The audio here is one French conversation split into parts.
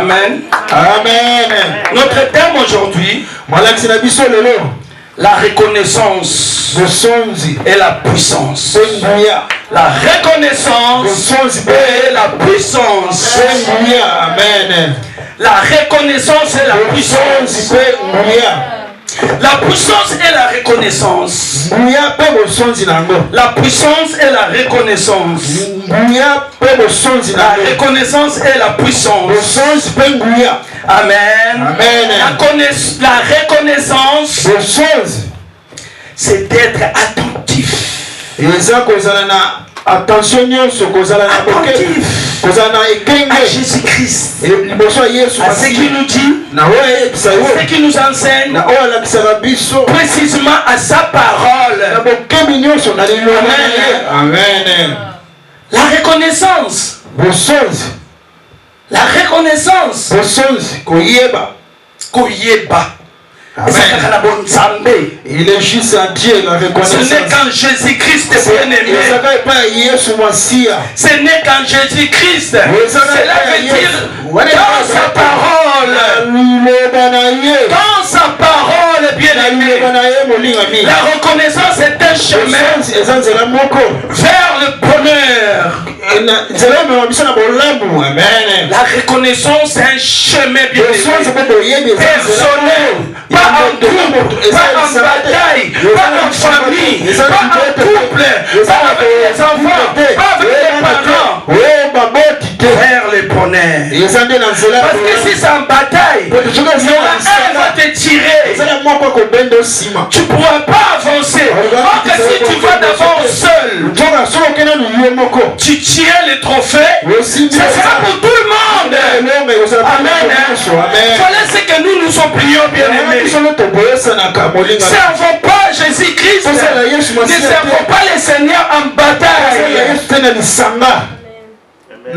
Amen. Amen. Notre thème aujourd'hui, la reconnaissance et la puissance. La reconnaissance et la puissance. Amen. La reconnaissance et la puissance. La puissance et la reconnaissance. La puissance et la reconnaissance. La reconnaissance et la puissance. Amen. La reconnaissance, c'est d'être attentif. Attention, attentif à Jésus-Christ, à ce qu'il nous dit, à ce qu'il nous enseigne, précisément à sa parole. Amen. La reconnaissance. La reconnaissance. Koyeba. Il est juste à Dieu la reconnaissance. Ce n'est qu'en Jésus-Christ bien-aimé. Ce n'est qu'en Jésus-Christ. Cela veut dire dans sa parole. Dans sa parole bien-aimé. La reconnaissance est un chemin vers le bonheur. La reconnaissance est un chemin bien-aimé. Personnel. Pas en groupe, pas en bataille, pas en famille, pas en couple, pas avec les enfants, pas avec les parents. Vers le bonheur. Parce que si c'est en bataille, il y aura un qui va te tirer. Tu ne pourras pas avancer. Or que si tu vas d'abord seul, tu tiens le trophée, ce sera pour tout le monde. Amen. Voilà ce que nous sommes prions bien aimés. Ne servons pas Jésus-Christ. Ne servons pas le Seigneur en bataille.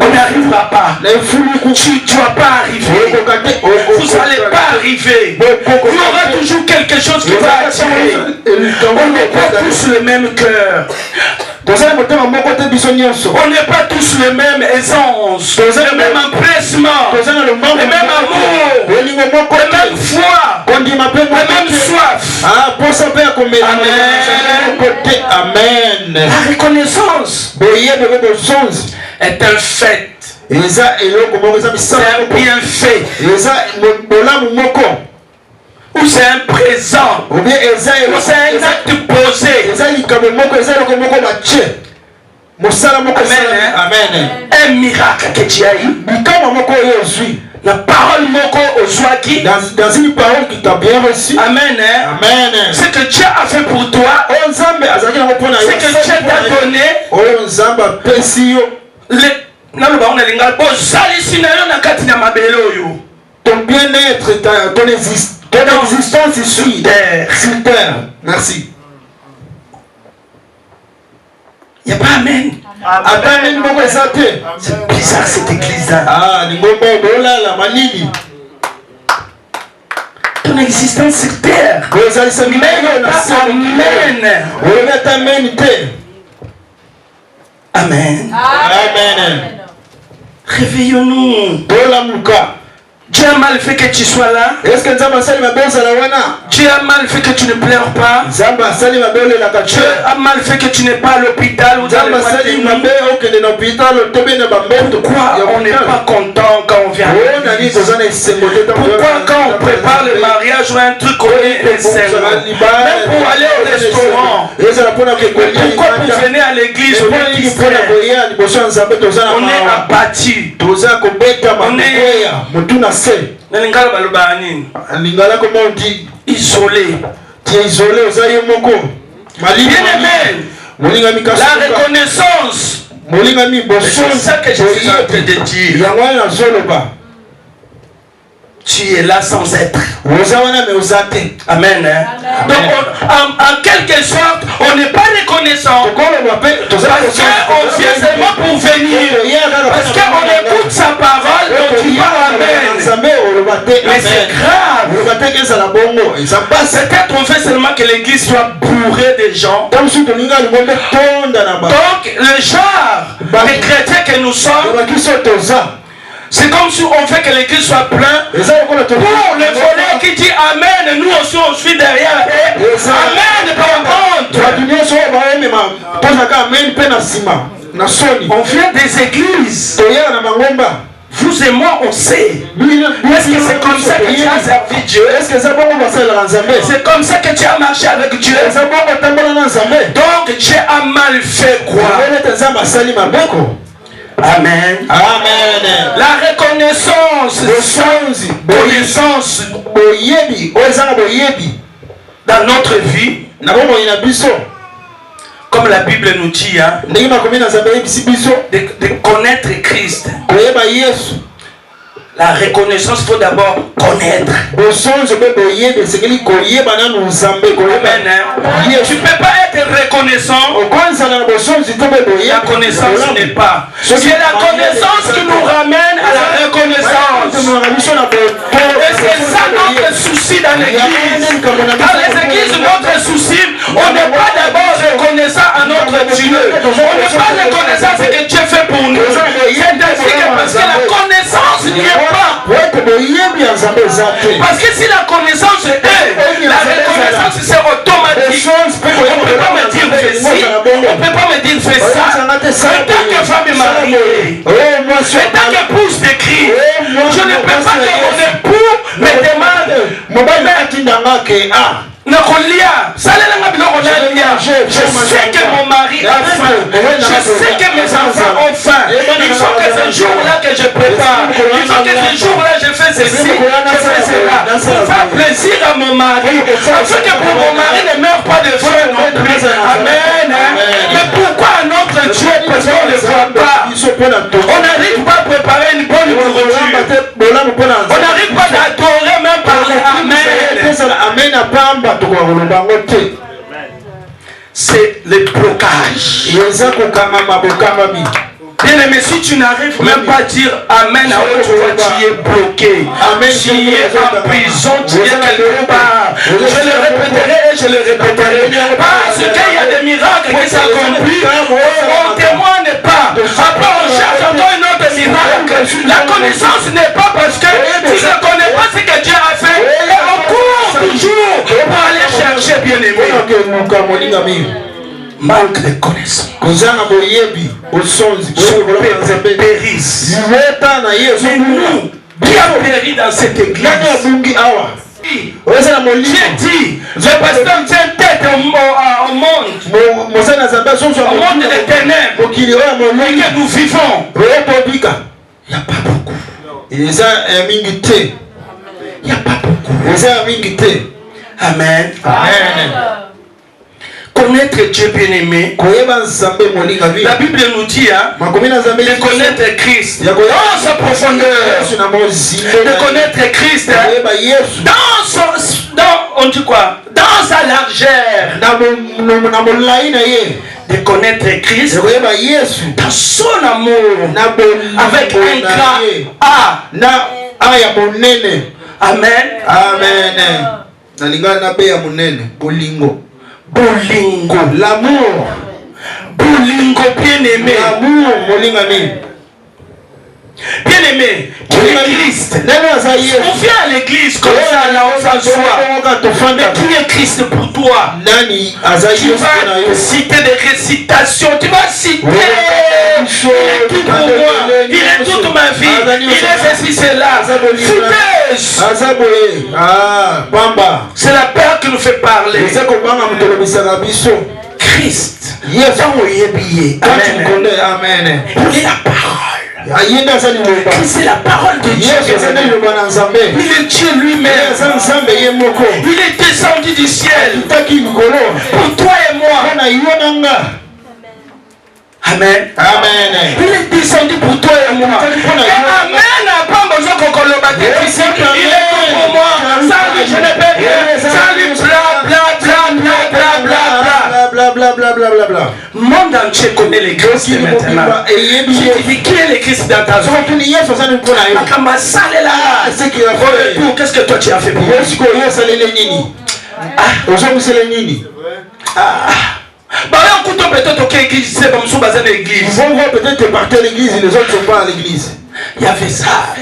On n'arrivera pas. Tu ne vas pas arriver. Vous n'allez pas arriver. Il y aura toujours quelque chose qui va attirer. On n'est pas tous le même cœur. On n'est pas tous le même aisance, le même empressement, le même amour, la même foi, la même soif. Amen. La reconnaissance est un fait. C'est un bienfait. Ou c'est un présent, ou c'est un acte posé. Amen. Un miracle que tu as eu. La parole moko ozwaki. Dans une parole qui t'a bien reçu. Amen. Ce que Dieu a fait pour toi, ce que Dieu t'a donné, ton bien-être, ton existence ici, sur terre. Merci. Il n'y a pas amen. Amen. C'est bizarre cette église-là. Ton existence sur terre. Amen. Amen. Réveillons-nous. Dieu a mal fait que tu sois là. Est-ce que Dieu a mal fait que tu ne pleures pas. Dieu a mal fait que tu n'es pas à l'hôpital ou dans le Pourquoi on n'est pas content quand on vient à l'église? Pourquoi quand on prépare le mariage ou un truc, on est incertain? Même pour aller au restaurant. Pourquoi vous venez à l'église, on est distrait? On est abattu. On est isolé. Tu es isolé, Bien-aimé, la reconnaissance, c'est ça que je suis en train de dire. Tu es là sans être. Amen. Donc, en quelque sorte, on n'est pas reconnaissant. Parce qu'on vient seulement pour venir. Parce qu'on écoute sa parole, donc tu vas amen. Mais c'est grave. Peut-être on fait seulement que l'église soit bourrée de gens. Donc, le genre de chrétiens que nous sommes, C'est comme si on fait que l'église soit pleine. Pour le volet qui dit Amen, nous aussi on suit derrière. Amen par contre. On vient des églises. Vous et moi, on sait. Est-ce que c'est comme ça que tu as servi Dieu? C'est comme ça que tu as marché avec Dieu? Donc tu as mal fait quoi? Amen. Amen. La reconnaissance. Connaissance. Dans notre vie. Comme la Bible nous dit, hein, de connaître Christ. La reconnaissance, il faut d'abord connaître. Amen. Tu ne peux pas être reconnaissant. La connaissance n'est pas. C'est la connaissance qui nous ramène à la reconnaissance. Et c'est ça notre souci dans l'église. Dans les églises, notre souci, on n'est pas d'abord reconnaissant à notre Dieu. On n'est pas reconnaissant ce que Dieu fait pour nous. C'est ainsi que parce que la connaissance n'y est pas. Parce que si la connaissance est, la reconnaissance c'est automatique. On ne peut pas me dire fais ci, on ne peut pas me dire fais ça. En tant que femme mariée, en tant qu'épouse de Christ, je ne peux pas que mon époux me demande je sais que mon mari a faim. Je sais que mes enfants ont faim. Il faut que ce jour-là que je prépare. Il faut que ce jour-là je fais ceci, je fais cela. Pour faire plaisir à mon mari. Afin que pour mon mari ne meure pas de faim non plus. Amen. Mais pourquoi notre Dieu, parce qu'on ne le voit pas, on n'arrive pas à préparer une bonne nourriture. On n'arrive pas à adorer même parler. Amen. C'est le blocage. Bien aimé, si tu n'arrives même pas à dire Amen à autre fois, tu es bloqué. Tu es en prison, tu es quelque part. Je le répéterai et je le répéterai. Parce qu'il y a des miracles qui s'accomplissent. On ne témoigne pas. Après on cherche encore une autre miracle. La connaissance n'est pas parce que tu ne connais pas ce que Dieu a fait. Et on court toujours pour aller chercher, bien aimé. Manque de connaissance. Périssent. Mais nous, qui a péri dans cette église? Dieu dit, le pasteur tient tête au monde des ténèbres, et que nous vivons. Il n'y a pas beaucoup. Il n'y a pas beaucoup. Amen. Amen. Connaître Dieu bien-aimé. La Bible nous dit de connaître Christ dans sa profondeur, de connaître Christ on dit quoi? Dans sa largeur, de connaître Christ dans son amour avec un grand A. Amen. Bolingo, l'amour. Bolingo, bien-aimé. L'amour, bien-aimé, tu es Christ. On vient à l'église comme ça, là, on s'assoit. Mais tu es Christ pour toi. Tu vas citer des récitations. Tu vas citer. Il est tout pour moi. Il est toute ma vie. Il est ceci, c'est là. C'est la peur qui nous fait parler. Christ. Amen. Il est la parole. C'est la parole de Dieu. Il est Dieu lui-même. Il est descendu du ciel pour toi et moi. Amen. Amen. Il est descendu pour toi et moi. Amen. Il est tout pour moi. Sans lui, je ne peux rien. Sans lui, bla. Le monde entier connaît les Christ maintenant. Qui est le Christ dans ta vie? Qu'est-ce que toi tu as fait pour moi? Peut-être peut-être à l'église. Vous voyez peut-être partir à l'église et les autres ne sont pas à l'église. Il y avait ça.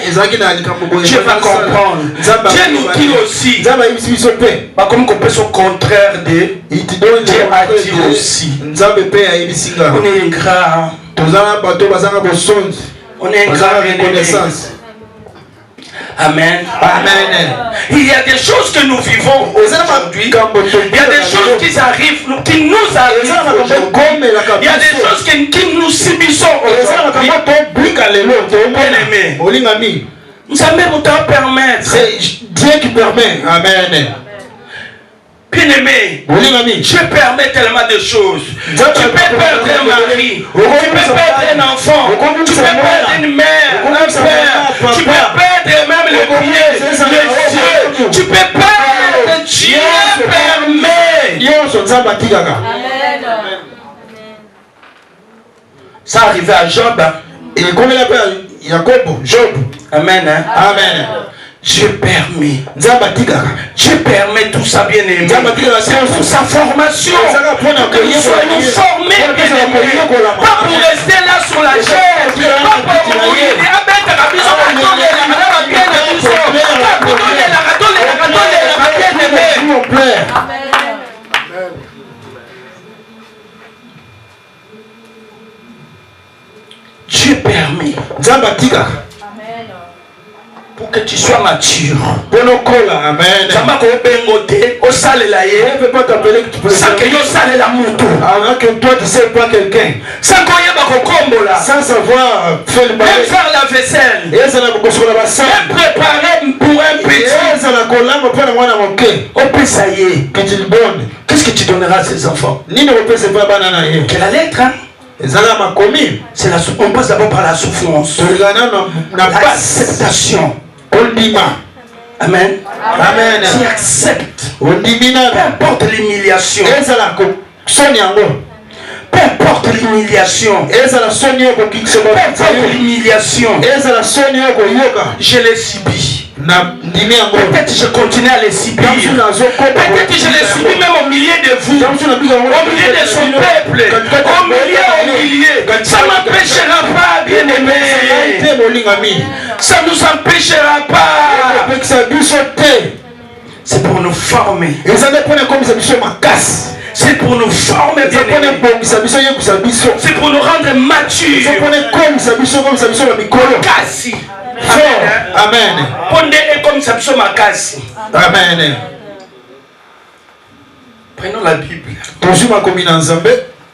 Dieu va comprendre. Dieu nous dit aussi. Comme qu'on peut se contraire de Dieu a dit aussi. On est ingrat. On est ingrat reconnaissance. Amen. Amen. Il y a des choses que nous vivons aujourd'hui. Il y a des choses qui arrivent, qui nous arrivent. Il y a des choses que nous subissons aujourd'hui. Bien-aimé. Nous allons te permettre. C'est Dieu qui permet. Amen. Bien-aimé, Dieu permet tellement de choses. Tu peux perdre un mari, tu peux perdre un enfant, tu peux perdre une mère, un père, tu peux perdre même le pied, les yeux, tu peux perdre, Dieu permet. Ça arrivait à Job. Et comme il appelle Job. Amen. Amen. Dieu permet. Dieu permet tout ça, bien aimé. C'est pour sa formation. Que nous soyons formés, bien aimés. Pas pour rester là sur la chaise. Pas pour mourir. Dieu permet. Pour que tu sois mature. Amen. Sans que toi tu sais pas quelqu'un. Sans savoir faire le même faire la vaisselle. Même préparer pour un petit. Qu'est-ce que tu donneras à ces enfants? Quelle la lettre, hein? On passe d'abord par la souffrance. L'acceptation. Amen. Amen. Tu acceptes. Peu importe l'humiliation. Peu importe l'humiliation. Peu importe l'humiliation. Je l'ai subi. Peut-être je continue à les subir. Peut-être je les subis même au milieu de vous. Au milieu de son peuple. Au milieu. Ça ne m'empêchera pas, bien-aimé. Ça ne nous empêchera pas. C'est pour nous former. C'est pour nous former, bien-aimé. C'est pour nous rendre matures. Makasi. Amen. Amen. Prenons la Bible.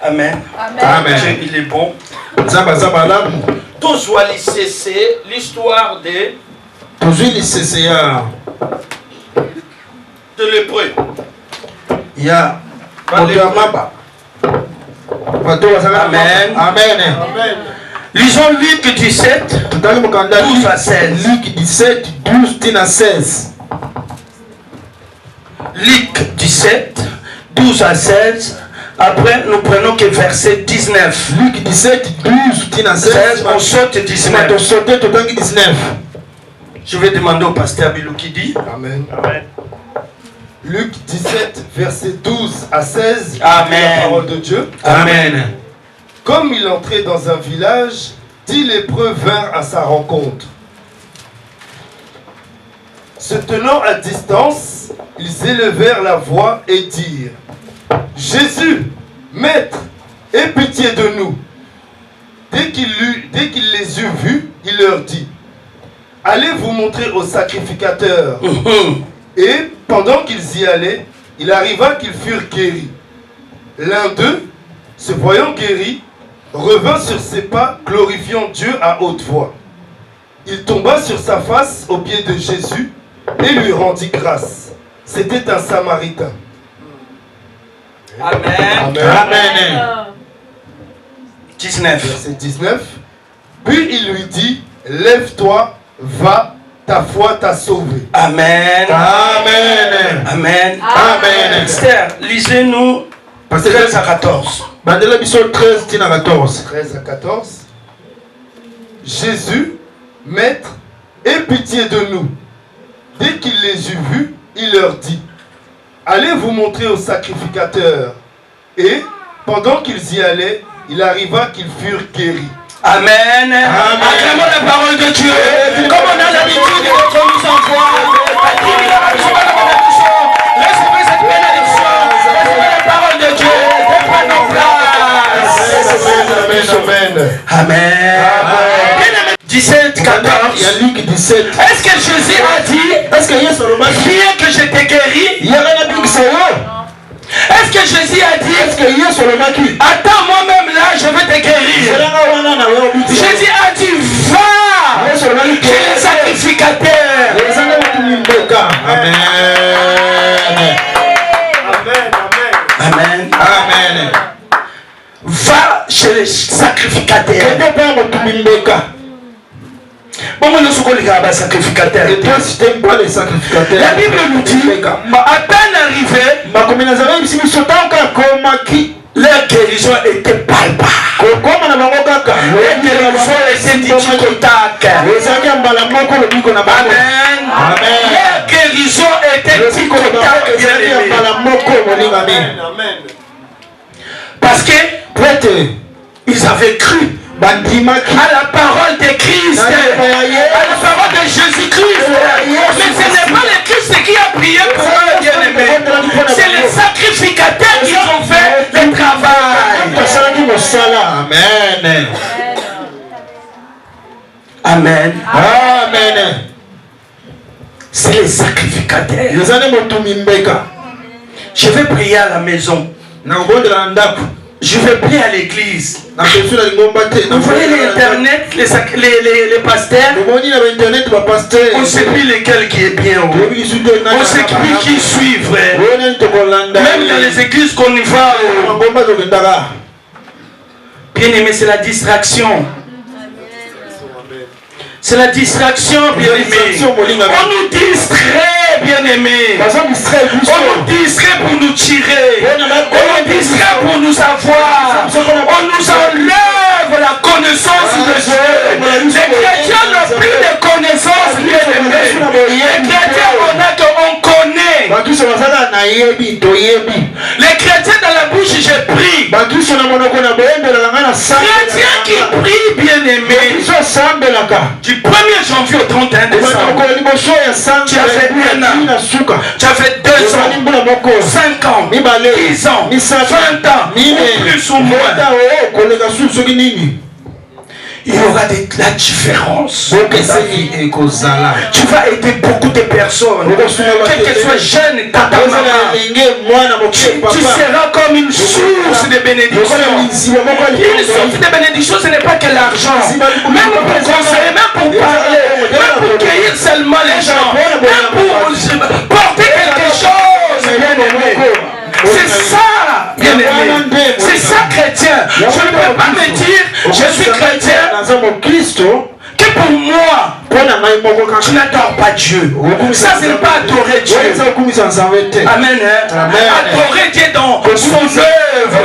Amen. Amen. Il est bon. Tous voient l'histoire de lépreux. Amen. Amen. Lisons Luc 17, 12 à 16. Luc 17, 12 à 16. Luc 17, 12 à 16. Après, nous prenons que verset 19. Luc 17, 12 à 16. On saute 19. Je vais demander au pasteur Bilou qui dit. Amen. Amen. Luc 17, verset 12 à 16. Amen. La parole de Dieu. Amen. Comme il entrait dans un village, 10 lépreux vinrent à sa rencontre. Se tenant à distance, ils élevèrent la voix et dirent: Jésus, Maître, aie pitié de nous. Dès qu'il les eut vus, il leur dit: Allez vous montrer au sacrificateur. Et pendant qu'ils y allaient, il arriva qu'ils furent guéris. L'un d'eux, se voyant guéri, revint sur ses pas, glorifiant Dieu à haute voix. Il tomba sur sa face aux pieds de Jésus et lui rendit grâce. C'était un Samaritain. Amen. Amen. 19. Verset 19. Puis il lui dit: Lève-toi, va, ta foi t'a sauvé. Amen. Amen. Amen. Amen. Esther, lisez-nous 13 à 14. 13 à 14. 13 à 14. Jésus, Maître, aie pitié de nous. Dès qu'il les eut vus, il leur dit: Allez vous montrer au sacrificateur. Et pendant qu'ils y allaient, il arriva qu'ils furent guéris. Amen. Acclamons la parole de Dieu. Comme on a l'habitude d'être mis en voix. Recevez cette bénédiction. Recevez la parole de Dieu. Prenez nos places. Amen. 17, 14. Est-ce que Jésus a dit, bien que je t'ai guéri? Est-ce que Jésus a dit, attends moi-même là, je vais te guérir? Jésus a dit, va chez les sacrificateurs. Amen. Amen. Amen. Va chez les sacrificateurs. Bon, nous sommes les sacrificateurs. Et toi, si tu n'aimes pas les sacrificateurs, la Bible nous dit, à peine arrivé, leur guérison était palpable. Leur guérison était tic-tac. Amen. Leur guérison était tic-tac. Parce que ils avaient cru à la parole de Christ, à la parole de Jésus-Christ. Mais ce n'est pas le Christ qui a prié pour eux, bien-aimés. C'est les sacrificateurs qui ont fait le travail. Amen. Amen. Amen. C'est les sacrificateurs. Je vais prier à la maison. Je vais prier à l'église. Vous voyez l'internet, les pasteurs, on ne sait plus lequel qui est bien. On ne sait plus qui suivre. Même dans les églises qu'on y va. Bien aimé, c'est la distraction. C'est la distraction, bien aimé. On nous distrait, bien aimé. On nous distrait pour nous tirer. On nous distrait pour nous avoir. On nous enlève la connaissance de Dieu. Les chrétiens n'ont plus de connaissance, bien aimé. Les chrétiens, on connaît. Les chrétiens dans la bouche, j'ai pris. Chrétiens qui prient, bien aimé. Du 1er janvier au 31 décembre, tu as fait 1 an, tu as fait 2 ans, 5 ans, 10 ans, 20 ans, plus ou moins. Il y aura la différence. Tu vas aider beaucoup de personnes, quel que soit jeune, tata, maman. Tu seras comme une source de bénédiction. Une source de bénédiction, ce n'est pas que l'argent. Même pour conseiller, même pour parler, même pour cueillir seulement les gens, même pour porter quelque chose. C'est ça, bien aimé. C'est ça, chrétien. Je ne peux pas me dire, je suis chrétien, que pour moi, tu n'adores pas Dieu. Ça, ce n'est pas adorer Dieu. Amen. Adorer Dieu dans son œuvre.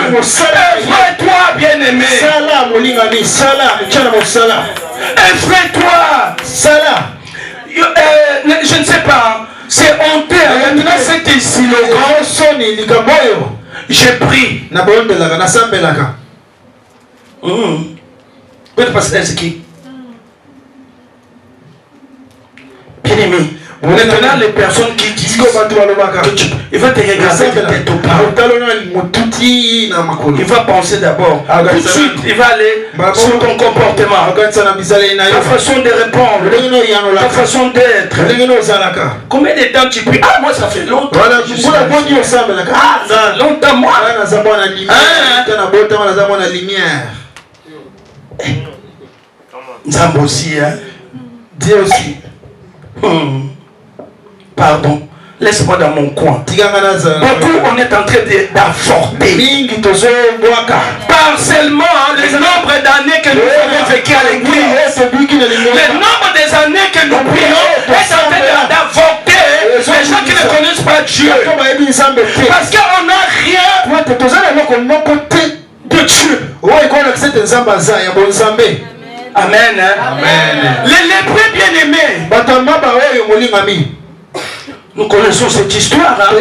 Œuvre-toi, bien aimé. Œuvre-toi. Je ne sais pas. C'est honteux. Maintenant, c'est ici le grand. J'ai pris. C'est qui? Bien aimé. Maintenant, les personnes qui disent il va te regarder de tête au pas. Il va penser d'abord. Tout de suite, il va aller sur ton comportement, ta façon de répondre, ta façon d'être. Combien de temps tu pries? Ah, moi, ça fait longtemps. Ah, longtemps, moi. Nzambe aussi, hein. Dieu aussi. Pardon, laisse-moi dans mon coin. Beaucoup, on est en train d'avorter. Par seulement le nombre d'années que nous avons vécu à l'église, le nombre des années que nous prions est en train d'avorter les gens qui ne connaissent pas Dieu. Parce qu'on n'a rien de Dieu. Amen. Amen. Les lépreux bien-aimés. Nous connaissons cette histoire. Hein?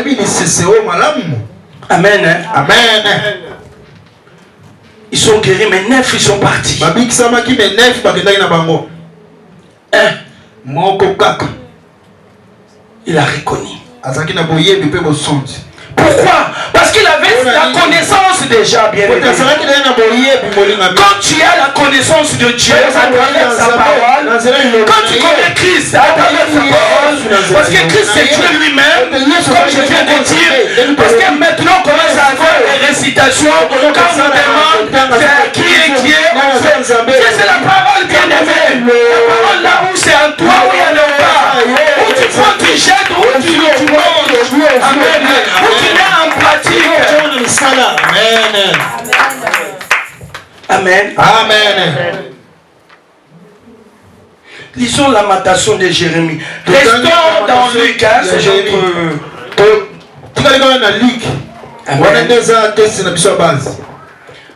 Amen. Amen. Ils sont guéris, mais 9 ils sont partis. Il a reconnu. Pourquoi? Parce qu'il avait la connaissance déjà, bien aimé. Quand tu as la connaissance de Dieu à travers sa parole, quand tu connais Christ à travers sa parole, parce que Christ c'est Dieu lui-même, comme je viens de dire, parce que maintenant on commence à avoir des récitations, quand on demande qui est Dieu, c'est la parole bien aimée. La parole là où c'est en toi, où il y en a pas. Où tu prends, tu jettes, où tu montes. Amen. Où tu mets en pratique. Amen. Amen. Lisons la lamentation de Jérémie. Restons dans Luc.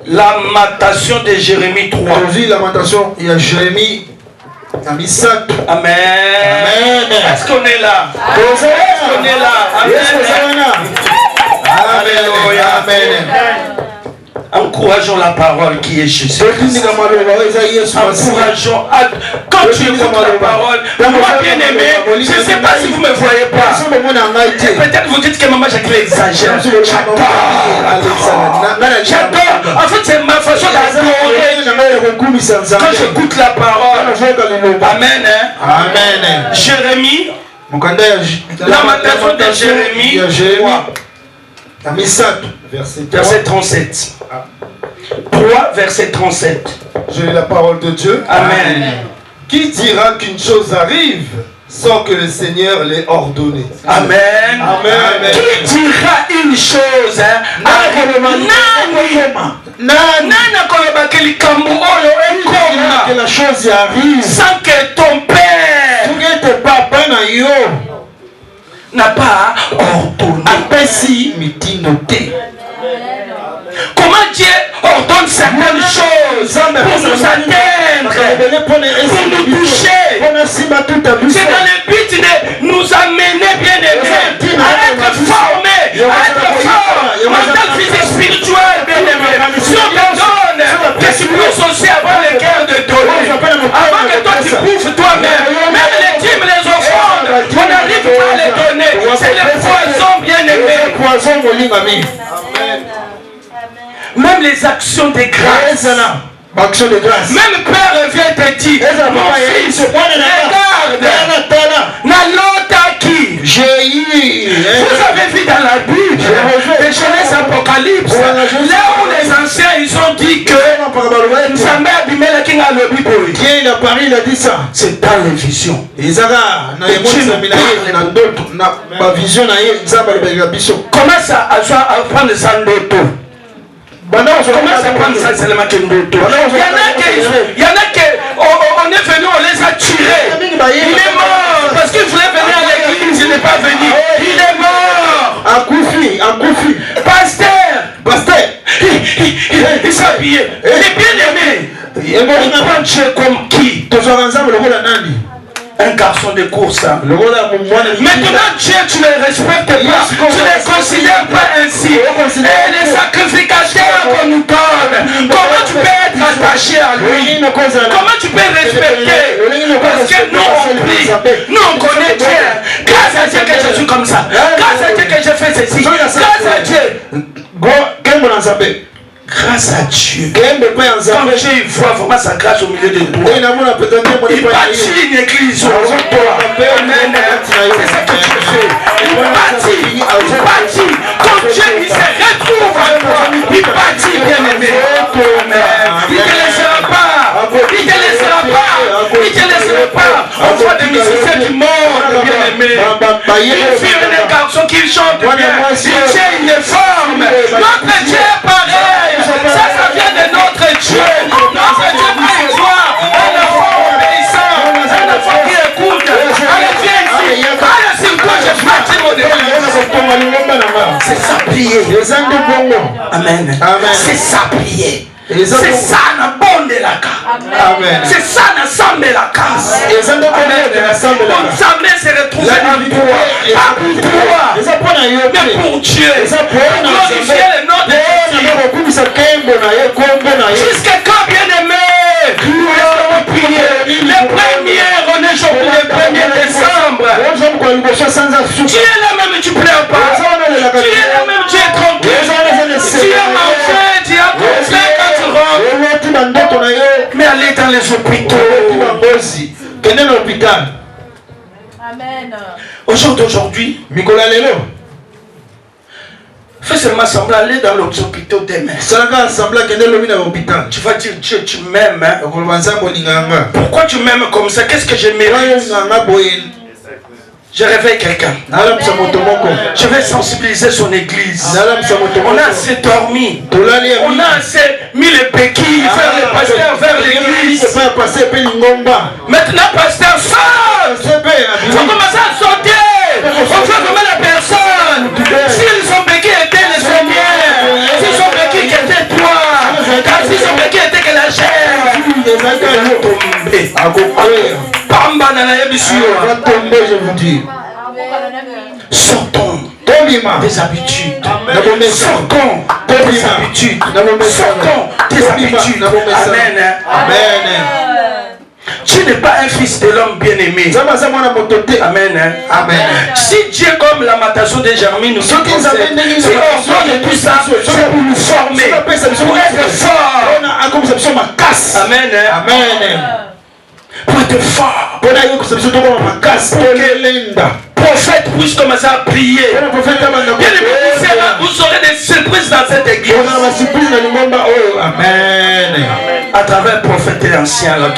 Lamentation de Jérémie 3. Lamentation, il y a Jérémie. Amen. Est-ce qu'on est là? Est-ce qu'on est là? Amen. Alléluia. Amen. Encourageons la parole qui est Jésus. Encourageons. Quand tu écoutes la parole, moi bien aimé, je ne sais pas si vous ne me voyez pas. Peut-être vous dites que maman Jacqueline exagère. J'adore. En fait, c'est ma façon d'adorer. Quand j'écoute la parole. Amen. Amen. Jérémie. Lamentation de Jérémie. Verset 37. 3, verset 37. J'ai la parole de Dieu. Amen. Qui dira qu'une chose arrive sans que le Seigneur l'ait ordonné? Amen. Amen. Qui dira une chose que la chose arrive sans que ton père n'a pas ordonné. Comment Dieu ordonne certaines choses pour nous atteindre, pour nous toucher. C'est dans le but de nous amener, bien aimés, à être formés, à être forts en tant que fils spirituel, bien aimés. Si on te donne, que tu puisses aussi avoir le cœur de donner. Avant que toi tu bouffes toi-même, même les dîmes, les offrandes, on n'arrive pas à les donner. C'est le poison, bien aimé. Même les actions de grâce. Même Père vient te dire, mon fils, regarde, Nalota qui. Vous avez vu dans la Bible, de Genèse Apocalypse, là où les anciens ils ont dit que il a dit ça. C'est dans les visions. Commence à prendre ça d'auto. Commence à prendre ça seulement que d'auto. Il y en a qui, on est venu, on les a tirés. Il est mort parce qu'il voulait venir à l'église, il n'est pas venu. Il est mort. Pasteur. Il s'est habillé. Il est bien aimé. Il prend Dieu comme qui? Un garçon de course. Maintenant Dieu, tu ne le respectes pas. Tu ne le considères pas ainsi. Et les sacrificateurs qu'on nous donne, comment tu peux être attaché à lui? Comment tu peux respecter? Parce que nous on prie. Nous on connaît Dieu. Grâce à Dieu que je suis comme ça. Grâce à Dieu que je fais ceci. Grâce à Dieu. Grâce à Dieu. Quand Dieu voit vraiment sa grâce au milieu de toi, il bâtit une église sur toi. Amen. C'est ça que tu fais. Il bâtit. Quand Dieu il se retrouve en toi, il bâtit, bien aimé. Amen. Il ne te laissera pas. Il te laissera pas. On voit des musiciens du monde, bien aimé. Une fille et un garçon qui chantent bien. Il tient une forme. Notre Dieu est pareil. Ça vient de notre Dieu. Notre Dieu va y voir un enfant obéissant, un enfant qui écoute. Allez, viens ici. Allez, s'il toi, je bâtis mon église. C'est ça prier. Amen. C'est ça prier. C'est ça na bonde la Amen. C'est ça na sambe la casse. Bon sambe se retrouve en toi. Pas pour toi, mais pour Dieu. Glorifier le nom de Dieu. Tu es là même, tu pleures pas. Tu es là même, tu es tranquille. Tu as mangé, tu as compris quand tu rentres. Mais allez dans les hôpitaux. Amen. Au jour d'aujourd'hui, fais seulement semblant aller dans l'hôpital demain. Tu vas dire Dieu, tu m'aimes. Hein? Pourquoi tu m'aimes comme ça? Qu'est-ce que je mérite? Je réveille quelqu'un. Je vais sensibiliser son église. On a assez dormi. On a assez mis les béquilles vers les pasteurs, vers l'église. Maintenant, pasteur, sort! Il faut commencer à sortir. On fait comme la personne. S'ils sont béquilles, étaient les Seigneurs. S'ils sont béquilles, étaient toi. Car s'ils sont béquilles, étaient que la chair. Bamba nana yebisio. Je vous dis. Sortons des habitudes. Sortons des habitudes. Sortons des habitudes. Amen. Amen. Tu n'es pas un fils de l'homme bien-aimé. Amen. Amen. Si Dieu comme l'amatation des germines nous si on donne tout ça, c'est pour nous former, pour être fort. Amen. Amen. Pour être fort. Prophète puisse commencer à prier. Vous aurez des surprises dans cette église. Amen. À travers le prophète et ancien. Amen.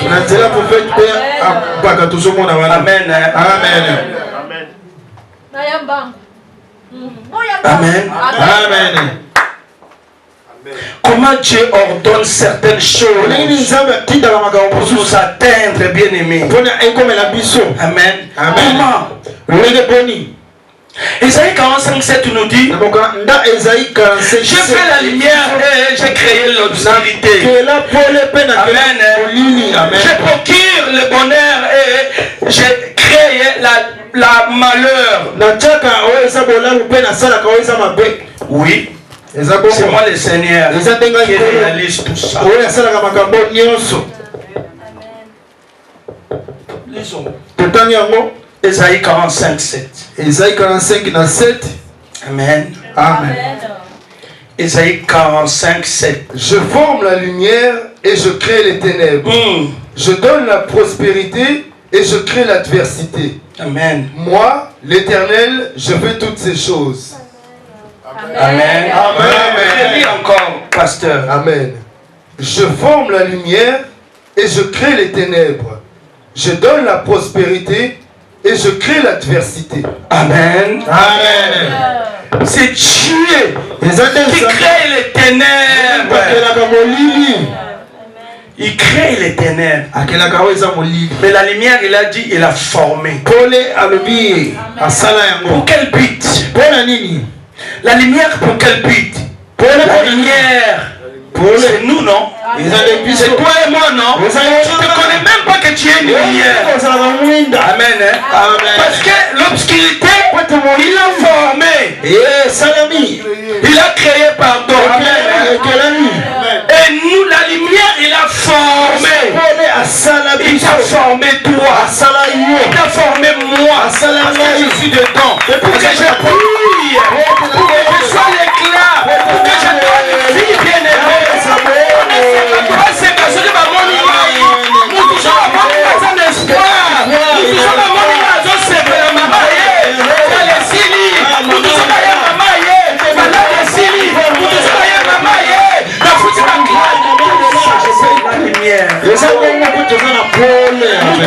Amen. Amen. Comment Dieu ordonne certaines choses pour nous atteindre, bien aimés. Amen. Comment? Isaïe 45:7 nous dit: j'ai fait la lumière et j'ai créé l'obscurité. Amen. Je procure le bonheur et j'ai créé la malheur. Oui. C'est moi le Seigneur qui réalise tout ça. Lisons. Isaïe 45:7. Isaïe 45:7. Amen. Amen. Isaïe 45:7. Je forme la lumière et je crée les ténèbres. Je donne la prospérité et je crée l'adversité. Amen. Moi, l'Éternel, je fais toutes ces choses. Amen. Amen. Je lis encore, pasteur. Amen. Je forme la lumière et je crée les ténèbres. Je donne la prospérité et je crée l'adversité. Amen. Amen. C'est Dieu qui crée les ténèbres. Il crée les ténèbres. Mais la lumière, il a dit, il a formé. Pour quel but? La lumière, pour quel but? La lumière, c'est nous, non? C'est toi et moi, non? Tu ne connais même pas que tu es une lumière. Amen. Parce que l'obscurité, il l'a formé. Il a créé, pardon. Amen. Et nous, la lumière, il a formé. Il t'a formé toi. Il t'a formé moi. Parce que je suis dedans. Pour que je brille. Pour que je sois l'éclat. Pour que je donne une vie bien aimée. C'est parce que ma monument. Nous touchons la monument sans espoir. Nous touchons la monument sans sévère. Maman, les Sili. Nous touchons la maman, malade les Sili. Nous touchons la maman, la foutue la classe. La lumière. Nous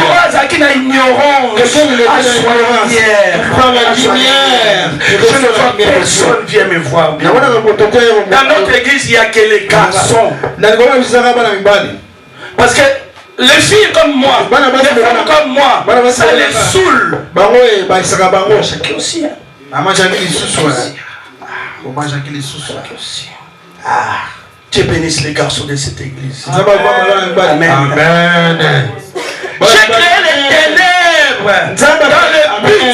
croisons qu'il y a ignorance. Je ne vois personne vient me voir. Dans notre église, il n'y a que les garçons. Parce que les filles comme moi, les femmes comme moi, ça les saoule. Chacun aussi. Dieu bénisse les garçons de cette église. Amen. Amen. J'ai créé les ténèbres dans le but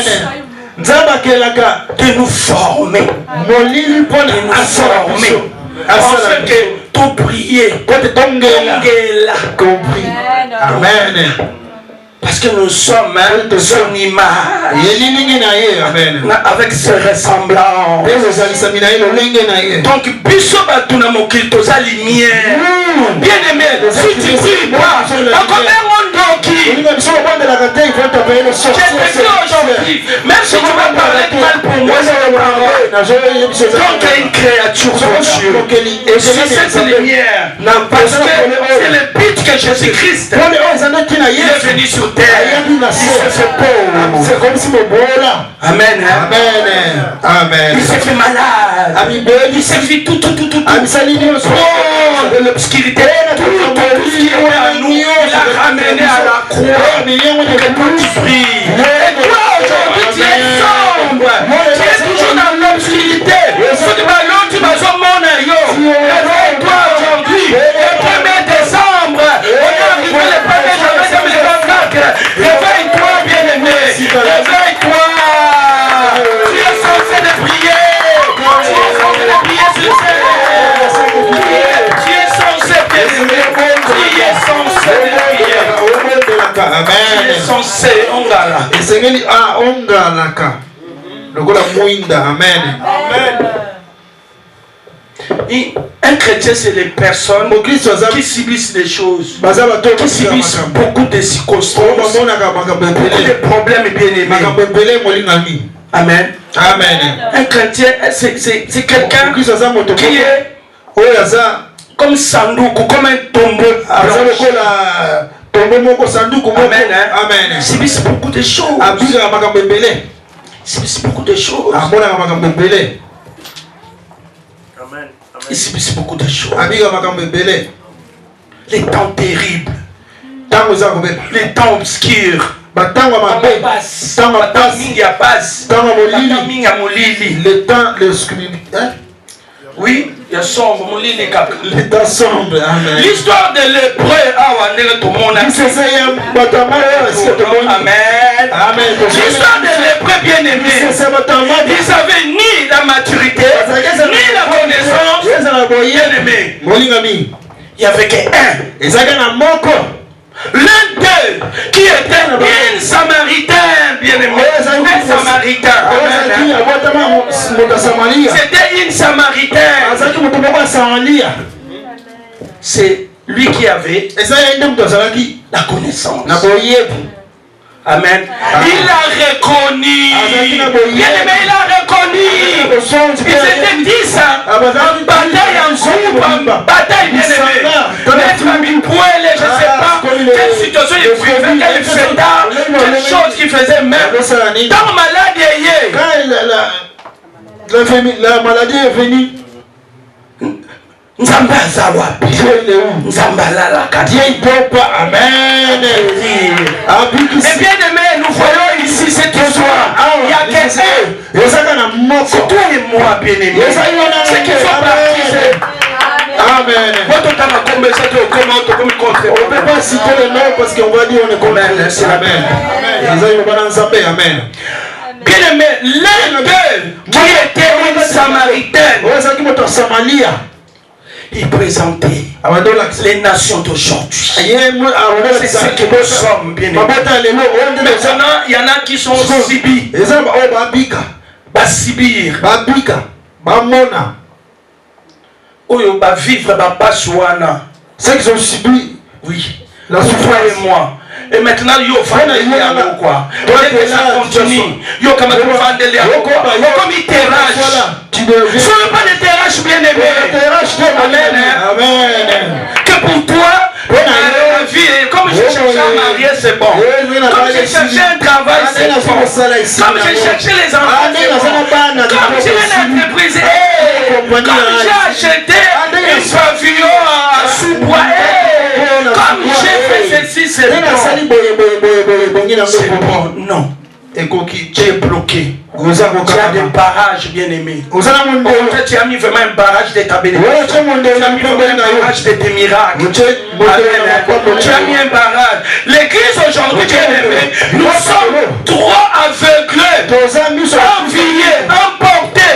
de nous former. De nous former. Afin que tout prier. Compris. Amen. Parce que nous sommes son image. Avec ce ressemblant. Donc, biso batuna mokili toza lumière. Bien aimé, si tu pries pas, aujourd'hui, même si tu vas parler mal pour moi, donc il y a une créature de Dieu. Et cette lumière, parce que c'est le but que Jésus-Christ est venu sur terre. Il s'est fait pauvre. C'est comme si mon là. Amen. Amen. Amen. Il s'est fait malade. Il s'est fait tout. De l'obscurité. Tout ce qui est à nous, il a ramené à la croix. Que toi tu pries. Et toi aujourd'hui tu es sombre. Tu es toujours dans l'obscurité. Tu vas au monde. Réveille-toi aujourd'hui. Le 1er décembre. On est arrivé le 1er janvier 2024. Réveille-toi bien-aimé. Réveille-toi. Tu es censé de prier. Tu es censé de prier sur le Seigneur. Tu es censé bien-aimé. Tu es censé de prier. Amen. Tu es censé ongala. Et Seigneur ongalaka. Le gola muinda. Amen. Amen. Un chrétien, c'est les personnes qui subissent des choses, qui subissent beaucoup de circonstances, beaucoup de problèmes bien-aimés. Amen. Amen. Un chrétien, c'est quelqu'un qui est comme Sandouk, comme un tombeau. Amen. Amen. Il subissent beaucoup de choses. Il subissent beaucoup de choses. Il subissent beaucoup de choses. Les temps terribles. Les temps obscurs. Le temps, oui, il y a sombre. Le temps sombre. Amen. L'histoire de l'hébreu. Amen. Amen. L'histoire de l'hébreu bien-aimé. Ils avaient ni la maturité, ni la connaissance. Bien-aimé. Il y avait qu'un. L'un d'eux qui était une Samaritain, bien-aimé. Un Samaritain. C'était une Samaritain. C'est lui qui avait la connaissance. Amen. Il a reconnu. Bien-aimé, il a reconnu. Ils étaient 10 en bataille, en groupe, en bataille, bien-aimé. Maître Amipouelle, je ne sais pas quelle situation il vivait, quel fêtard, quelle chose qu'il faisait même. Dans malade, la maladie est venue. Nzamba zawapi Nzamba lalaka Dieu pas. Amen. Et bien aimé, nous voyons ici cette histoire. Il y a quelqu'un. C'est toi et moi bien aimé. C'est qu'il faut baptiser. Amen. On ne peut pas citer le nom parce qu'on va dire on est comme Amen. Amen. Bien aimé, l'un d'eux qui était une Samaritaine, il présentait les nations d'aujourd'hui. C'est ce que nous sommes, bien aimés. Maintenant, il y en a qui sont Sibi. Basibir. Oyo ba vivre ba paswana. Ceux qui ont subi, oui, la souffrance et moi. Et maintenant, yo vandele à quoi? Dès que ça continue, yo comme tu vandele à quoi? Comme il terrasse. Ce n'est pas des terrasses bien aimés. Amen. Amen. Que pour toi, la vie, comme je cherchais à marier, c'est bon. Comme je cherchais un travail, c'est bon. Comme je cherchais les enfants, c'est bon. Comme j'ai une entreprise, comme j'ai acheté un pavillon à sous-bois, comme j'ai fait ceci, c'est bon. C'est bon, non. Tu es bloqué. Tu as des barrages bien aimés. Tu as mis vraiment un barrage de ta bénédiction. Tu as mis vraiment un barrage de tes miracles. Tu as mis un barrage. L'église aujourd'hui, bien aimé, nous sommes trop aveuglés, enviés, emportés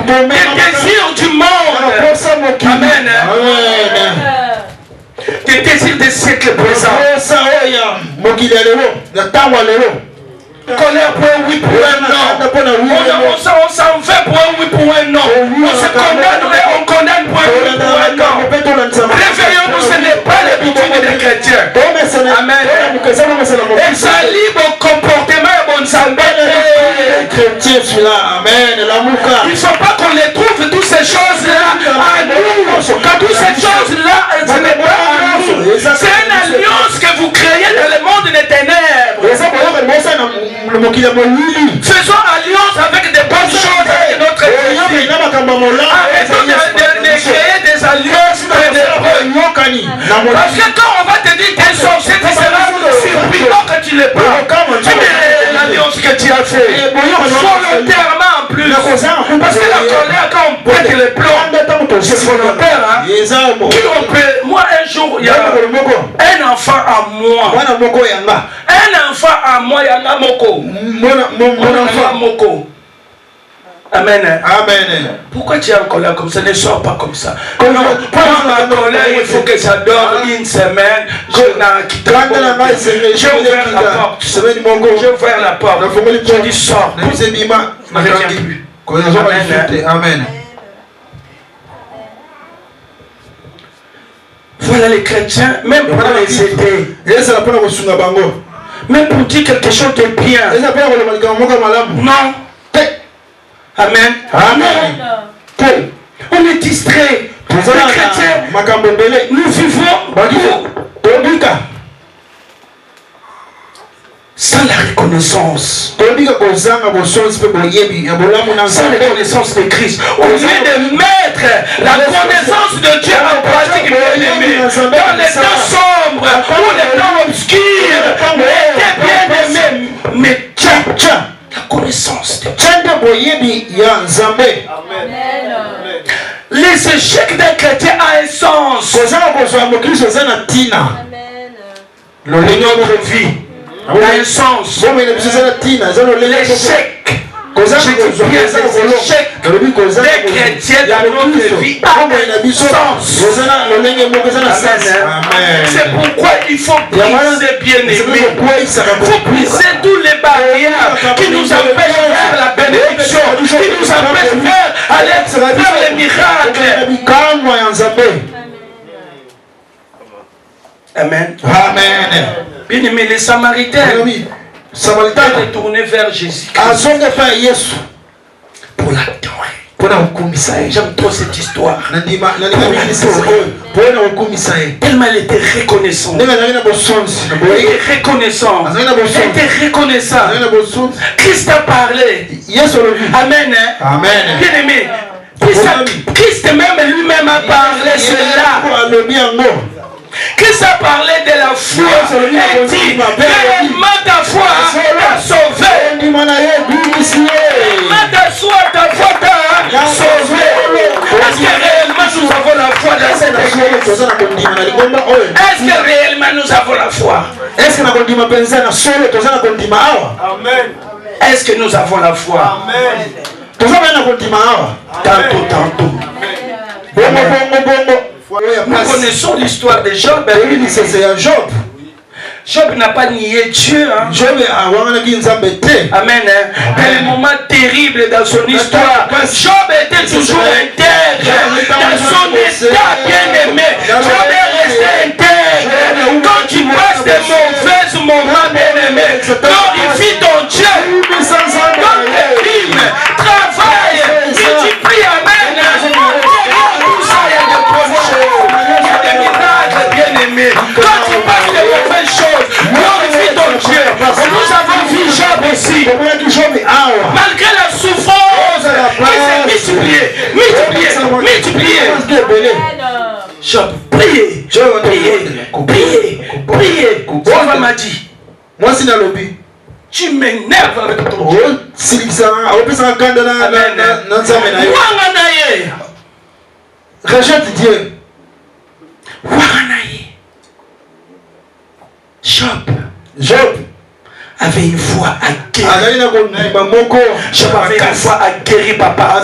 des désirs du monde. Amen. Amen. Des des désirs des siècles présents. Colère pour un oui, pour un non. On s'en fait pour un oui, pour un non. On se condamne et on condamne pour un oui, pour un non. Réveillons-nous, ce n'est pas l'habitude des chrétiens. Amen. Et ça libre comportement et bon sabbat. Il ne faut pas qu'on les trouve, toutes ces choses-là, à nous. Quand toutes ces choses-là, ce n'est pas à nous. C'est une alliance que vous créez dans le monde des ténèbres. Faisons alliance avec des bonnes choses avec notre Église. Arrêtons de créer des alliances parce que quand on va te dire qu'un sorcier, tu seras surpris que tu le prends. Tu mets l'alliance que tu as fait volontairement en plus. Parce que la colère, quand on pète les plombs, c'est volontaire. Moi, un jour, il y a un enfant à moi. Un enfant à moi, il y en a Moko. Mon enfant Moko. Amen. Amen. Pourquoi tu es en colère comme ça? Ne sors pas comme ça. Pour ma colère, il faut que ça dure une semaine. J'ai ouvert la porte. J'ai ouvert la porte. Je dis sors. Ne reviens plus. Amen. Voilà les chrétiens, même pour les aider. Même pour dire quelque chose de bien. Non. Amen. Amen. On est distrait. Les chrétiens, nous vivons sans la reconnaissance. Sans la reconnaissance de Christ. Au lieu de mettre la connaissance de Dieu en pratique, bien-aimé, dans les temps sombres ou les temps obscurs, bien-aimé, mais tiens. La connaissance de Dieu. Les échecs d'un chrétien a un sens. Notre vie a un sens. L'échec. Des chrétiens dans notre vie a un sens. C'est pourquoi il faut briser, bien-aimé. Il faut briser tous les barrières qui nous empêchent de faire la bénédiction, qui nous empêchent de faire les miracles. Amen. Amen. Bien-aimé, les Samaritains est retourné vers Jésus pour l'adorer. J'aime trop cette histoire. Tellement elle était reconnaissante. Christ a parlé. Amen. Amen. Bien aimé. Christ même lui-même a parlé cela. Christ a parlé de la foi et dit réellement ta foi t'a sauvé. Réellement ta foi t'a sauvé. Est-ce que réellement nous avons la foi dans cette église? Est-ce que réellement nous avons la foi? Amen. Est-ce que nous avons la foi? Amen. Tantôt. Nous connaissons l'histoire de Job. Job n'a pas nié Dieu. Amen. Dans les moments terribles dans son histoire, Job était toujours intègre. Dans son état bien-aimé, Job est resté intègre. Quand tu passes des mauvais moments, bien-aimé, glorifie ton Dieu. Donne des crimes, travaille, multiplie. Amen. Quand tu passes de mauvaises choses, glorifie ton Dieu. Nous avons vu Job aussi. Malgré la souffrance, il s'est multiplié. Job, priez. Job m'a dit, tu m'énerves avec ton Dieu. Rejette Dieu. Job avait une foi à guérir. J'avais une foi à guérir, papa.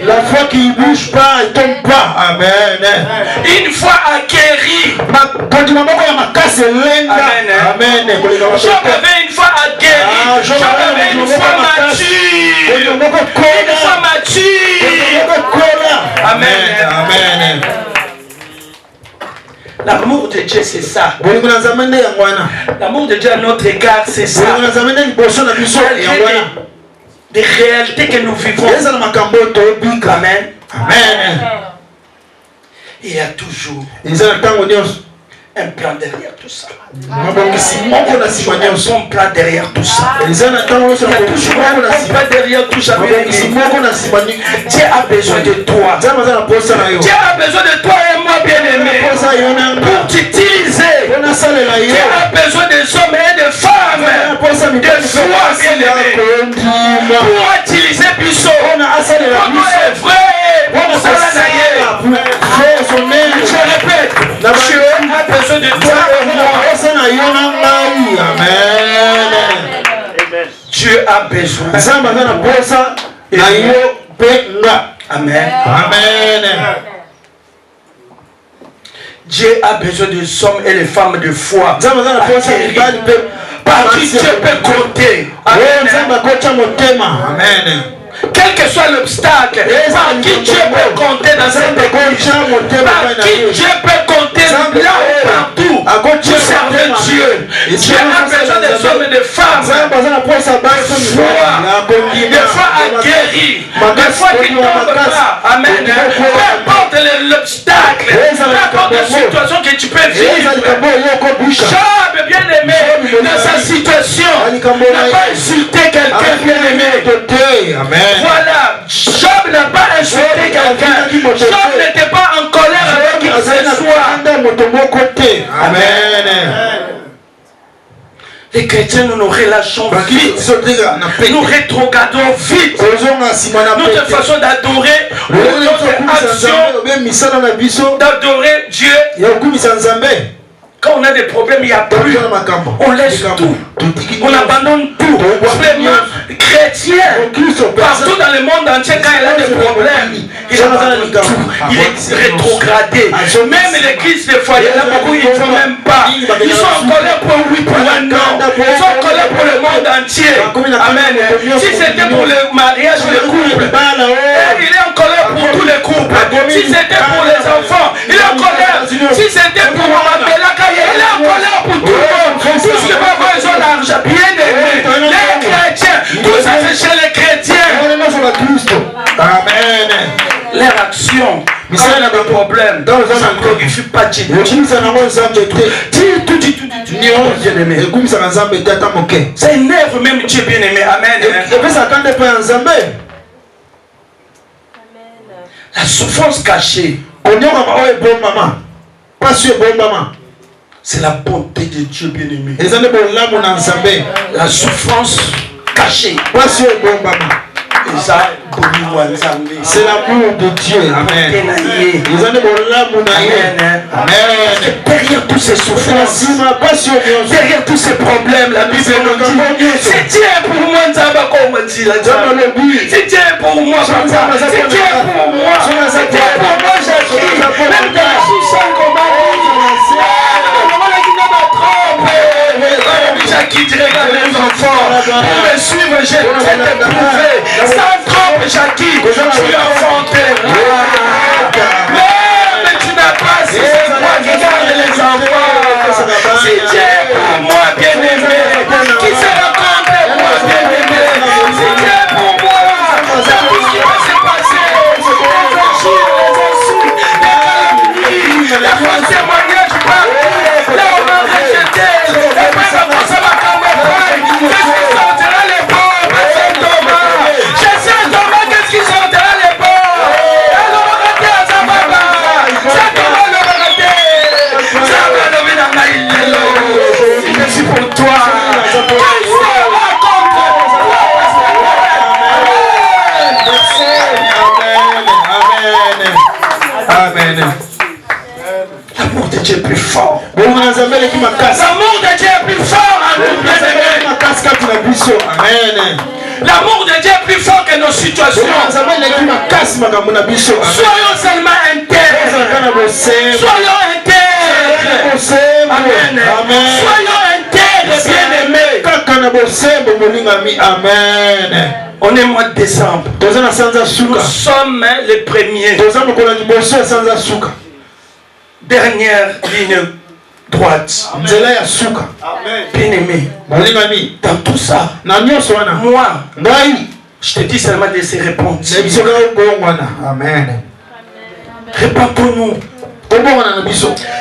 La foi qui ne bouge pas, elle ne tombe pas. Amen. Une foi à guérir. Amen. Job avait une foi à guérir. Job avait une foi mature. Une foi mature. Amen. Amen. L'amour de Dieu, c'est ça. L'amour de Dieu à notre égard, c'est ça. Des réalités que nous vivons. Amen. Amen. Il y a toujours un plan derrière tout ça. Il y a un bon plan derrière tout ça. Il y a toujours un bon plan derrière tout ça. Dieu a besoin de toi. Dieu a besoin de toi et moi, bien-aimé, pour t'utiliser. Dieu a besoin des hommes et des femmes de foi, bien-aimé, pour utiliser Bissot. Comment est vrai? Je répète, Dieu a besoin de toi et moi. Dieu a besoin. Amen. Amen. Dieu a besoin des hommes et les femmes de foi. Par qui Dieu peut compter. Amen. Quel que soit l'obstacle, par qui Dieu peut compter dans cette église, par qui Dieu peut compter là partout pour servir Dieu. Dieu a besoin des hommes et des femmes, des fois à guérir, des fois qui ne tombent pas. Amen. Peu importe l'obstacle, peu importe la situation que tu peux vivre. Job, bien aimé, dans sa situation, n'a pas insulté quelqu'un, bien aimé. Amen. Voilà, Job n'a pas insulté quelqu'un. Job n'était pas en colère avec qui que ce soit. Amen. Les chrétiens, nous nous relâchons vite. Nous rétrogradons vite. Notre façon d'adorer, notre action d'adorer Dieu. Quand on a des problèmes, il n'y a plus. On laisse tout. On abandonne tout. Vraiment, chrétien, partout dans le monde entier, quand il a des problèmes, il abandonne tout. Il est rétrogradé. Même l'église des foyers, là, beaucoup, ils ne font même pas. Ils sont en colère pour oui, pour un non. Ils sont en colère pour le monde entier. Amen. Si c'était pour le mariage, le couple, il est en colère pour tous les couples. Si c'était pour les enfants, il est en colère. Si c'était pour Mabela, il est en colère pour tout le monde. Tout ce qui va avoir besoin d'argent, bien aimé. Les chrétiens, tout ça c'est chez les chrétiens. Amen. Leur action, quand il y a des problèmes, ça ne glorifie pas Dieu. Ça énerve même Dieu bien-aimé. Amen. La souffrance cachée, c'est la bonté de Dieu bien-aimé. La souffrance cachée, c'est l'amour de Dieu. Amen. Amen. Derrière toutes ces souffrances, derrière tous ces problèmes, la Bible nous dit, c'est Dieu pour moi, c'est Dieu pour moi, c'est Dieu pour moi, j'agis. Même dans la souffrance qu'on m'a Jackie, tu regardes les enfants. Pour me suivre, j'ai éprouvé. Sans trompe, Jackie, je suis enfanté. Mais tu n'as pas si c'est moi qui garde les enfants. Si Dieu est pour moi, bien-aimé, qui sera contre moi, bien-aimé. Si Dieu est pour moi, c'est tout ce qui va se passer. Les injures, les insultes, les calomnies, les faux témoignages partout. Là, on m'a rejeté. Qu'est-ce qui sortira les pauvres? C'est Thomas. Je sais Thomas, qu'est-ce qui sortira les pauvres? Alors L'amour de Dieu est plus fort en nous, bien-aimés. L'amour de Dieu est plus fort que nos situations. Soyons seulement intègres. Soyons intègres. Amen. Soyons intègres, bien-aimés. On est mois de décembre. Nous sommes les premiers. Dernière ligne droite. Bien-aimé. Dans tout ça, moi, je te dis seulement de se répondre. Amen. Répentons-nous.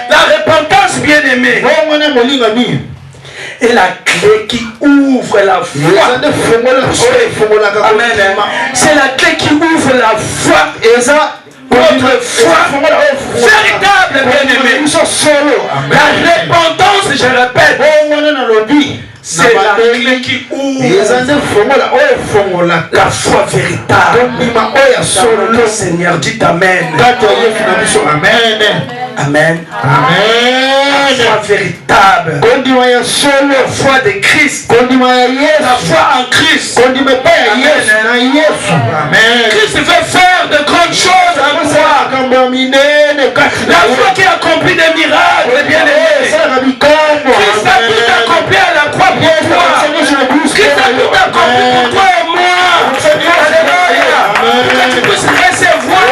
La repentance, bien-aimé, est la clé qui ouvre la foi. Amen. C'est la clé qui ouvre la foi. Notre foi véritable, bien-aimé. La repentance, je répète, c'est la clé qui ouvre la foi véritable. Le Seigneur dit Amen. Amen. La foi véritable. La foi de Christ. La foi en Christ. Amen. Christ veut faire de grandes choses en toi. La foi qui accomplit des miracles, bien-aimé. Christ a tout accompli à la croix pour toi. Christ a tout accompli pour toi et moi. Alléluia. Pour que tu puisses recevoir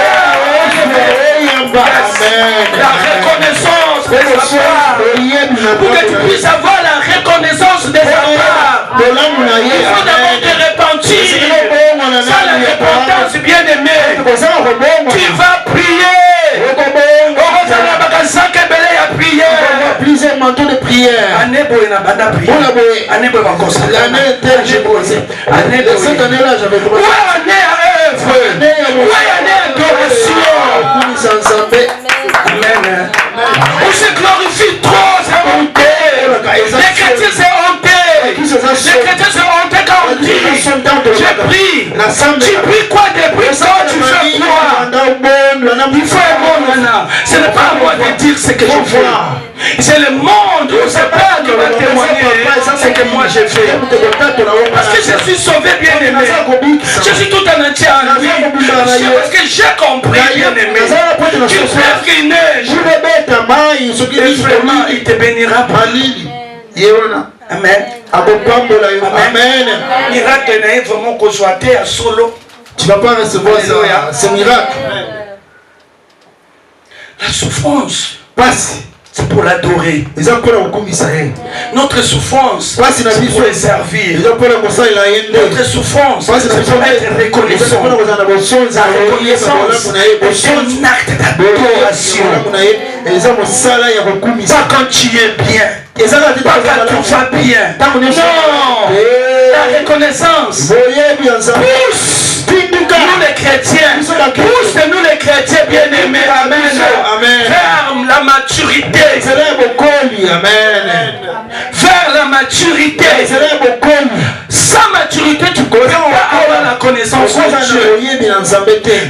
la reconnaissance de sa part. Pour que tu puisses avoir la reconnaissance de sa part. Il faut d'abord te repentir. Sans la repentance, bien-aimé, tu vas prier. Plusieurs manteaux de prière. Cette année-là, j'avais commencé. Amen. On se glorifie trop, c'est honteux. Les chrétiens, c'est honteux. Les chrétiens, c'est honteux quand on dit je prie. Tu pries quoi depuis quand tu fais quoi? Il faut un monde maintenant. Ce n'est pas à moi de dire ce que je fais. C'est le monde, c'est pas qui va témoigner ce que moi j'ai fait. Parce que je suis sauvé, bien-aimé. Je suis tout en entier en lui. Parce que j'ai compris, bien-aimé. Tu frères qui neige. Et vraiment, il te bénira par l'île. Amen. Amen. Miracle n'est vraiment conjointé à solo. Tu ne vas pas recevoir ce miracle. La souffrance passe. C'est pour l'adorer. Notre souffrance, c'est pour le servir. Notre souffrance, c'est pour être reconnaissant. La reconnaissance est un acte d'adoration. Pas quand tu es bien. Pas quand tout va bien. Non. La reconnaissance pousse nous les chrétiens. Pousse nous les chrétiens bien-aimés. Amen. Vers la maturité. Amen. Vers la maturité. Sans maturité, tu ne peux pas avoir la connaissance de Dieu.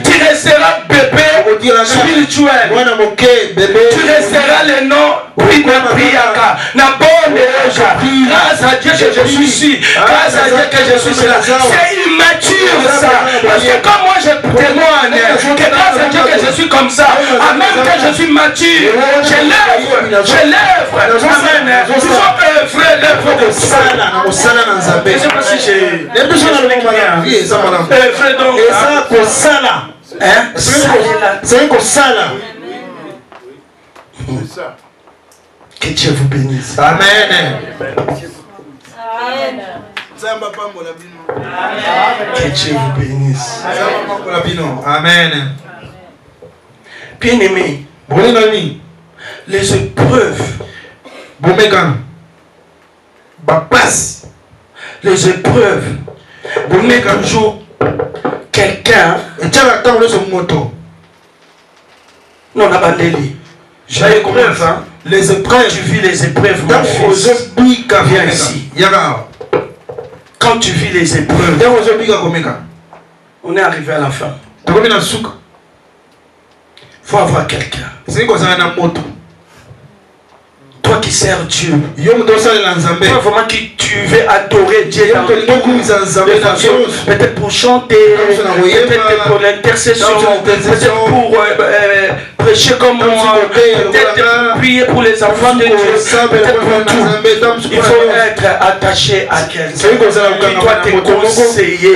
Tu resteras bébé spirituel. Tu resteras le nom Priaka. Grâce à Dieu que je suis ici. Grâce à Dieu que je suis là. C'est immature ça. Parce que comme moi je témoigne que grâce à Dieu que je suis comme ça, même que je suis mature, je l'œuvre. Amen. Il faut œuvrer l'œuvre de ça. Je ne sais pas si j'ai œuvré donc. C'est un sala. Que Dieu vous bénisse. Amen. Que Dieu vous bénisse. Amen. Bien-aimés, les épreuves, les épreuves, vous mettez toujours quelqu'un. Non, Nabandeli. J'ai épreuve, hein. Les épreuves. Tu vis les épreuves, mon fils. Viens ici. Quand tu vis les épreuves, on est arrivé à la fin. Il faut avoir quelqu'un. Toi Toi qui sers Dieu. Yo mtosalela nzambe. Toi vraiment qui tu veux adorer Dieu dans peut-être pour chanter, peut-être pour l'intercession, peut-être pour prêcher comme moi, peut-être pour prier pour les enfants de Dieu, peut-être pour tout. Il faut être attaché à quelqu'un qui doit te conseiller.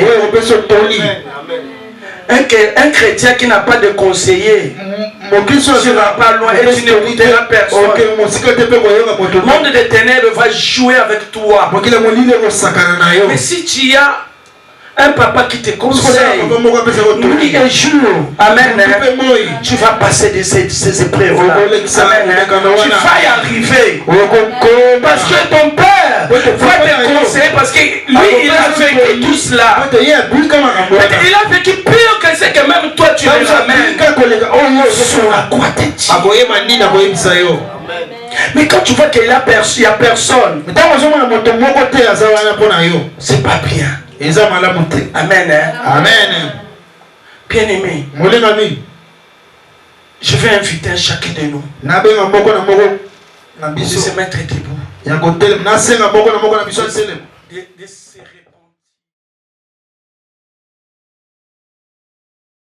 Un chrétien qui n'a pas de conseiller, tu ne vas pas loin et tu n'écouteras personne. Le monde des ténèbres va jouer avec toi. Mais si tu as un papa qui te conseille, nuit et jour, amen, tu vas passer de ces épreuves-là. Tu vas y arriver. Parce que ton père va te conseiller, parce que lui, il a vécu tout cela. Il a vécu pire que ce que même toi tu le ramènes. À quoi t'es-tu? Mais quand tu vois qu'il n'y a personne, c'est pas bien. Amen. Amen. Bien aimé, je vais inviter chacun de nous de se mettre debout.